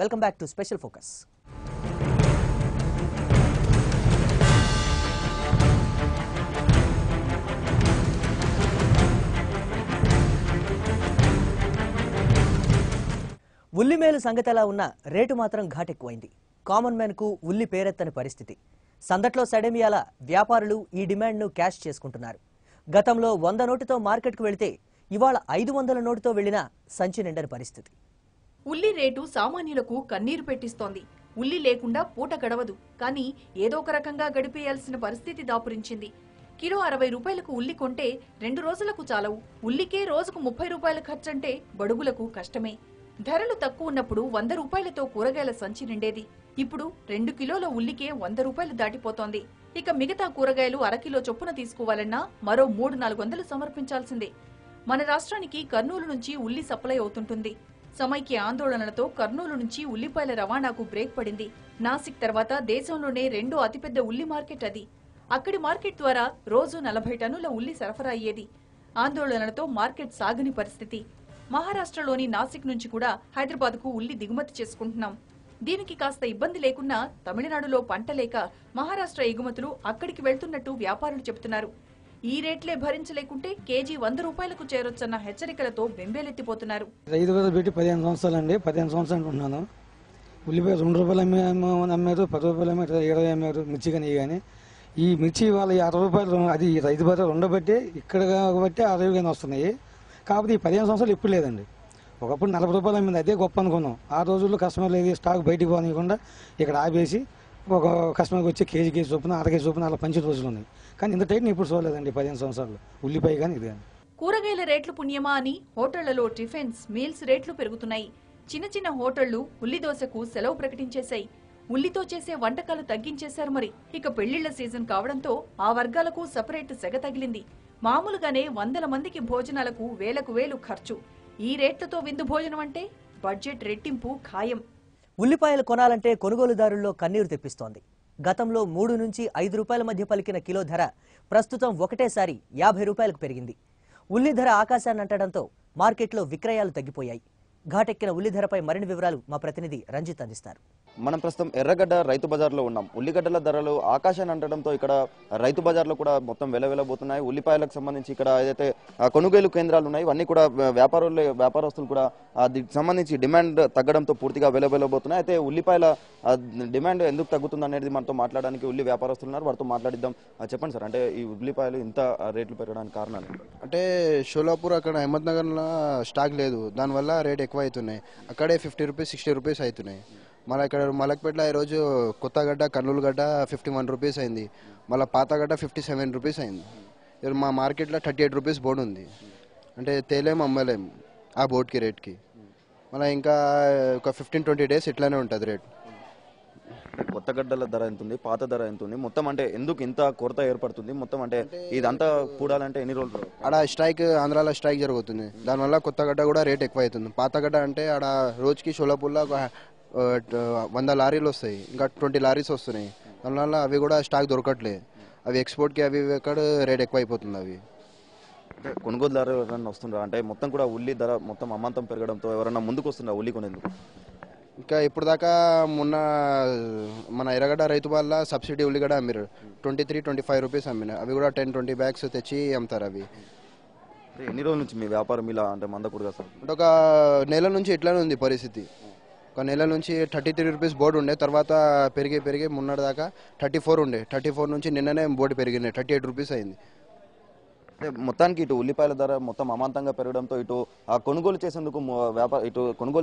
Welcome back to special focus. ఉల్లి మేలు సంగతి ఎలా ఉన్నా రేటు మాత్రం ఘాటెక్కువైంది. కామన్ మ్యాన్ కు ఉల్లి పేరెత్తని పరిస్థితి. సందట్లో సడేమియాల వ్యాపారులు ఈ డిమాండ్ను క్యాష్ చేసుకుంటున్నారు. గతంలో 100 నోటుతో మార్కెట్కు వెళితే ఇవాళ 500 నోటుతో వెళ్లినా సంచి నిండని పరిస్థితి. ఉల్లి రేటు సామాన్యులకు కన్నీరు పెట్టిస్తోంది. ఉల్లి లేకుండా పూట గడవదు, కానీ ఏదో ఒక రకంగా గడిపేయాల్సిన పరిస్థితి దాపురించింది. కిలో 60 రూపాయలకు ఉల్లి కొంటే 2 రోజులకు చాలవు. ఉల్లికే రోజుకు 30 రూపాయల ఖర్చంటే బడుగులకు కష్టమే. ధరలు తక్కువ ఉన్నప్పుడు 100 రూపాయలతో కూరగాయల సంచి నిండేది. ఇప్పుడు 2 కిలోల ఉల్లికే 100 రూపాయలు దాటిపోతోంది. ఇక మిగతా కూరగాయలు అరకిలో చొప్పున తీసుకోవాలన్నా మరో 300-400 సమర్పించాల్సిందే. మన రాష్ట్రానికి కర్నూలు నుంచి ఉల్లి సప్లై అవుతుంటుంది. సమైక్య ఆందోళనలతో కర్నూలు నుంచి ఉల్లిపాయల రవాణాకు బ్రేక్ పడింది. నాసిక్ తర్వాత దేశంలోనే 2వ అతిపెద్ద ఉల్లి మార్కెట్ అది. అక్కడి మార్కెట్ ద్వారా రోజు 40 టన్నుల ఉల్లి సరఫరా అయ్యేది. ఆందోళనలతో మార్కెట్ సాగని పరిస్థితి. మహారాష్ట్రలోని నాసిక్ నుంచి కూడా హైదరాబాద్కు ఉల్లి దిగుమతి చేసుకుంటున్నాం. దీనికి కాస్త ఇబ్బంది లేకున్నా తమిళనాడులో పంట లేక మహారాష్ట్ర ఎగుమతులు అక్కడికి వెళ్తున్నట్టు వ్యాపారులు చెబుతున్నారు. ఈ రేట్లే భరించలేకుంటే కేజీ 100 రూపాయలకు చేరొచ్చన్న హెచ్చరికలతో బెంబేలెత్తిపోతున్నారు. 5 వేలు పెట్టి 15 సంవత్సరాలండి. 15 సంవత్సరాలు ఉంటున్నాను. ఉల్లిపాయ 2 రూపాయలు అమ్మారు, 10 రూపాయలు అమ్మారు, 20 అమ్మారు మిర్చి కానీ. కానీ ఈ మిర్చి వాళ్ళ 60 రూపాయలు, అది రైతు బజార్ ఉండబట్టి ఇక్కడ కాబట్టి 60 కానీ వస్తున్నాయి. కాకపోతే ఈ 15 సంవత్సరాలు ఇప్పుడు లేదండి. ఒకప్పుడు 40 రూపాయలు అమ్మింది, అదే గొప్ప అనుకున్నాం. ఆ రోజుల్లో కస్టమర్లు ఏది స్టాక్ బయటికి పోనీయకుండా ఇక్కడ ఆపేసి ఒక కస్టమర్కి వచ్చి కేజీ చొప్పున, కేజీ చొప్పున అలా పంచి రోజులు ఉన్నాయి. కానీ ఇంత టైట్ ఇప్పుడు చూడలేదండి 15 సంవత్సరాలు ఉల్లిపాయ కానీ ఇది కానీ. కూరగాయల రేట్లు పుణ్యమా అని హోటళ్లలో టిఫిన్స్, మీల్స్ రేట్లు పెరుగుతున్నాయి. చిన్న చిన్న హోటళ్లు ఉల్లి దోశకు సెలవు ప్రకటించేశాయి. ఉల్లితో చేసే వంటకాలు తగ్గించేశారు. మరి ఇక పెళ్లిళ్ల సీజన్ కావడంతో ఆ వర్గాలకు సపరేట్ సెగ తగిలింది. మామూలుగానే 100 మందికి భోజనాలకు వేలకు వేలు ఖర్చు. ఈ రేట్లతో విందు భోజనం అంటే బడ్జెట్ రెట్టింపు ఖాయం. ఉల్లిపాయలు కొనాలంటే కొనుగోలుదారుల్లో కన్నీరు తెప్పిస్తోంది. గతంలో 3 నుంచి 5 రూపాయల మధ్య పలికిన కిలో ధర ప్రస్తుతం ఒకటేసారి 50 రూపాయలకు పెరిగింది. ఉల్లి ధర ఆకాశాన్ని అంటడంతో మార్కెట్లో విక్రయాలు తగ్గిపోయాయి. ఘాటెక్కిన ఉల్లి ధరపై మరిన్ని వివరాలు మా ప్రతినిధి రంజిత్ అందిస్తారు. మనం ప్రస్తుతం ఎర్రగడ్డ రైతు బజార్లో ఉన్నాం. ఉల్లిగడ్డల ధరలు ఆకాశాన్ని అంటడంతో ఇక్కడ రైతు బజార్లో కూడా మొత్తం వెలవెలబోతున్నాయి. ఉల్లిపాయలకు సంబంధించి ఇక్కడ ఏదైతే కొనుగోలు కేంద్రాలు ఉన్నాయి ఇవన్నీ కూడా వ్యాపారస్తులు కూడా దీనికి సంబంధించి డిమాండ్ తగ్గడంతో పూర్తిగా వెలవెలబోతున్నాయి. అయితే ఉల్లిపాయల డిమాండ్ ఎందుకు తగ్గుతుంది అనేది మనతో మాట్లాడడానికి ఉల్లి వ్యాపారస్తులు ఉన్నారు. వారితో మాట్లాడిద్దాం. చెప్పండి సార్, అంటే ఈ ఉల్లిపాయలు ఇంత రేట్లు పెరగడానికి కారణాలు? అంటే షోలాపూర్ అక్కడ అహ్మద్నగర్లో స్టాక్ లేదు, దానివల్ల రేట్ ఎక్కువ అవుతున్నాయి. అక్కడే 50 రూపీస్ 60 రూపీస్ అవుతున్నాయి. మళ్ళీ ఇక్కడ మలక్పేటలో ఈరోజు కొత్తగడ్డ కర్నూలు గడ్డ 51 రూపీస్ అయింది. మళ్ళీ పాతగడ్డ 57 రూపీస్ అయింది. మా మార్కెట్లో 38 రూపీస్ బోర్డు ఉంది. అంటే తేలేం అమ్మలేం ఆ బోర్డుకి రేట్కి. మళ్ళీ ఇంకా ఒక 15-20 డేస్ ఇట్లానే ఉంటుంది రేట్. కొత్తగడ్డల ధర ఎంత ఉంది, పాత ధర ఎంత ఉంది, మొత్తం అంటే ఎందుకు ఇంత కొరత ఏర్పడుతుంది? మొత్తం అంటే ఇదంతా కూడాలంటే ఎన్ని రోజులు? ఆడ స్ట్రైక్, ఆంధ్రాలో స్ట్రైక్ జరుగుతుంది, దానివల్ల కొత్తగడ్డ కూడా రేట్ ఎక్కువ అవుతుంది. పాతగడ్డ అంటే ఆడ రోజుకి షోలాపూర్లో 100 లారీలు వస్తాయి, ఇంకా 20 లారీస్ వస్తున్నాయి. దానివల్ల అవి కూడా స్టాక్ దొరకట్లేదు. అవి ఎక్స్పోర్ట్కి అవి ఎక్కడ రేట్ ఎక్కువ అయిపోతుంది. అవి కొనుగోలుదారు ఎవరైనా వస్తుండ్రా? అంటే మొత్తం కూడా ఉల్లి ధర మొత్తం అమాంతం పెరగడంతో ఎవరైనా ముందుకు వస్తుండ్రా ఉల్లి కొనేందుకు? ఇంకా ఇప్పుడు దాకా మొన్న మన ఎర్రగడ్డ రైతు వాళ్ళ సబ్సిడీ ఉల్లిగడ్డ అమ్మారు 23-25 రూపీస్ అమ్మిన. అవి కూడా 10-20 బ్యాగ్స్ తెచ్చి అమ్ముతారు. అవి ఎన్ని రోజుల నుంచి మీ వ్యాపారం ఇలా అంటే మందకూడదు సార్? అంటే ఒక నెల నుంచి ఇట్లానే ఉంది పరిస్థితి. ఒక నెల నుంచి 33 రూపీస్ బోర్డు ఉండే, తర్వాత పెరిగి మొన్నటి దాకా 34 ఉండే. 34 నుంచి నిన్ననే బోర్డు పెరిగినాయి, 38 రూపీస్ అయింది. మొత్తానికి ఇటు ఉల్లిపాయల ధర మొత్తం అమాంతంగా పెరగడంతో ఇటు కొనుగోలు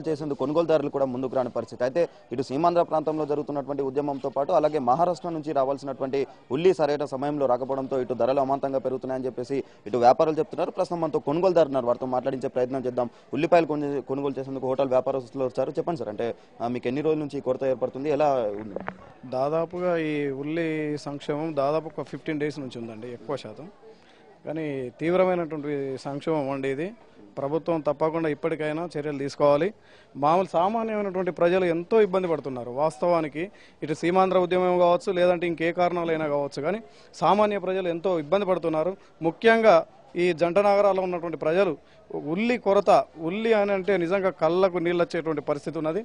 చేసేందుకు కొనుగోలుదారులు కూడా ముందుకు రాని పరిస్థితి. అయితే ఇటు సీమాంధ్ర ప్రాంతంలో జరుగుతున్నటువంటి ఉద్యమంతో పాటు అలాగే మహారాష్ట్ర నుంచి రావాల్సినటువంటి ఉల్లి సరైన సమయంలో రాకపోవడంతో ఇటు ధరలు అమాంతంగా పెరుగుతున్నాయని చెప్పేసి ఇటు వ్యాపారులు చెప్తున్నారు. ప్రస్తుతం మనతో కొనుగోలుదారు ఉన్నారు, వారితో మాట్లాడించే ప్రయత్నం చేద్దాం. ఉల్లిపాయలు కొనుగోలు చేసేందుకు హోటల్ వ్యాపారస్తులు వచ్చారు. చెప్పండి సార్, అంటే మీకు ఎన్ని రోజుల నుంచి కొరత ఏర్పడుతుంది, ఎలా ఉంది? దాదాపుగా ఈ ఉల్లి సంక్షేమం దాదాపు ఒక 15 డేస్ నుంచి ఉందండి, ఎక్కువ శాతం. కానీ తీవ్రమైనటువంటి సంక్షేమం అండి ఇది. ప్రభుత్వం తప్పకుండా ఇప్పటికైనా చర్యలు తీసుకోవాలి. సామాన్యమైనటువంటి ప్రజలు ఎంతో ఇబ్బంది పడుతున్నారు. వాస్తవానికి ఇటు సీమాంధ్ర ఉద్యమం కావచ్చు, లేదంటే ఇంకే కారణాలైనా కావచ్చు, కానీ సామాన్య ప్రజలు ఎంతో ఇబ్బంది పడుతున్నారు. ముఖ్యంగా ఈ జంట నగరాల్లో ఉన్నటువంటి ప్రజలు ఉల్లి కొరత, ఉల్లి అని అంటే నిజంగా కళ్ళకు నీళ్ళు వచ్చేటువంటి పరిస్థితి ఉన్నది.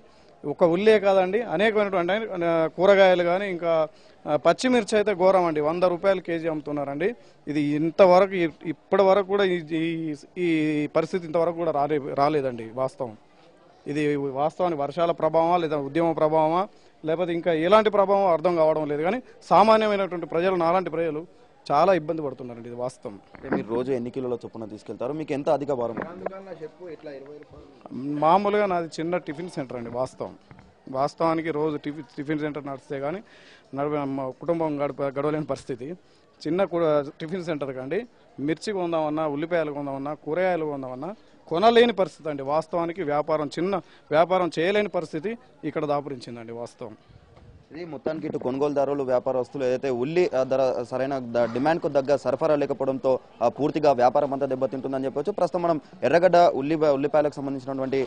ఒక ఉల్లియే కాదండి, అనేకమైనటువంటి కూరగాయలు కానీ ఇంకా పచ్చిమిర్చి అయితే ఘోరం అండి, 100 రూపాయలు కేజీ అమ్ముతున్నారండి. ఇది ఇంతవరకు ఇప్పటి వరకు కూడా ఈ పరిస్థితి ఇంతవరకు కూడా రాలేదండి వాస్తవం. ఇది వాస్తవానికి వర్షాల ప్రభావమా లేదా ఉద్యమ ప్రభావమా లేకపోతే ఇంకా ఎలాంటి ప్రభావం అర్థం కావడం లేదు. కానీ సామాన్యమైనటువంటి ప్రజలు, నాలాంటి ప్రజలు చాలా ఇబ్బంది పడుతున్నారండి, ఇది వాస్తవం. మీరు రోజు ఎన్ని కిలోల చొప్పున తీసుకెళ్తారు? మీకు ఎంత అధిక భారం? మామూలుగా నాది చిన్న టిఫిన్ సెంటర్ అండి. వాస్తవానికి రోజు టిఫిన్ సెంటర్ నడిస్తే కానీ కుటుంబం గడవలేని పరిస్థితి. చిన్న టిఫిన్ సెంటర్ కండి మిర్చి కొందామన్నా, ఉల్లిపాయలు కొందామన్నా, కూరగాయలు కొందామన్నా కొనలేని పరిస్థితి అండి. వాస్తవానికి చిన్న వ్యాపారం చేయలేని పరిస్థితి ఇక్కడ దాపురించిందండి వాస్తవం. ఇది మొత్తానికి ఇటు కొనుగోలుదారులు, వ్యాపారస్తులు ఏదైతే ఉల్లి ధర సరైన డిమాండ్కు తగ్గ సరఫరా లేకపోవడంతో పూర్తిగా వ్యాపారం అంతా దెబ్బతింటుందని చెప్పొచ్చు. ప్రస్తుతం మనం ఎర్రగడ్డ ఉల్లిపాయలకు సంబంధించినటువంటి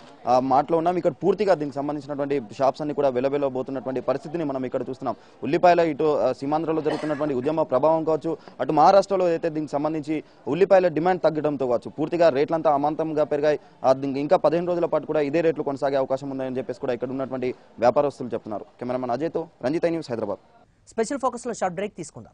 మాటలో ఉన్నాం. ఇక్కడ పూర్తిగా దీనికి సంబంధించినటువంటి షాప్స్ అన్ని కూడా వెలవెలబోతున్నటువంటి పరిస్థితిని మనం ఇక్కడ చూస్తున్నాం. ఉల్లిపాయల ఇటు సీమాంధ్రలో జరుగుతున్నటువంటి ఉద్యమ ప్రభావం కావచ్చు, అటు మహారాష్ట్రలో అయితే దీనికి సంబంధించి ఉల్లిపాయల డిమాండ్ తగ్గడంతో కావచ్చు పూర్తిగా రేట్లంతా అమాంతంగా పెరిగాయి. ఇంకా 15 రోజుల పాటు కూడా ఇదే రేట్లు కొనసాగే అవకాశం ఉందని చెప్పేసి కూడా ఇక్కడ ఉన్నటువంటి వ్యాపారస్తులు చెప్తున్నారు. కెమెరామెన్ అజయ్తో రంజిత్ న్యూస్, హైదరాబాద్. స్పెషల్ ఫోకస్లో షార్ట్ బ్రేక్ తీసుకుందాం.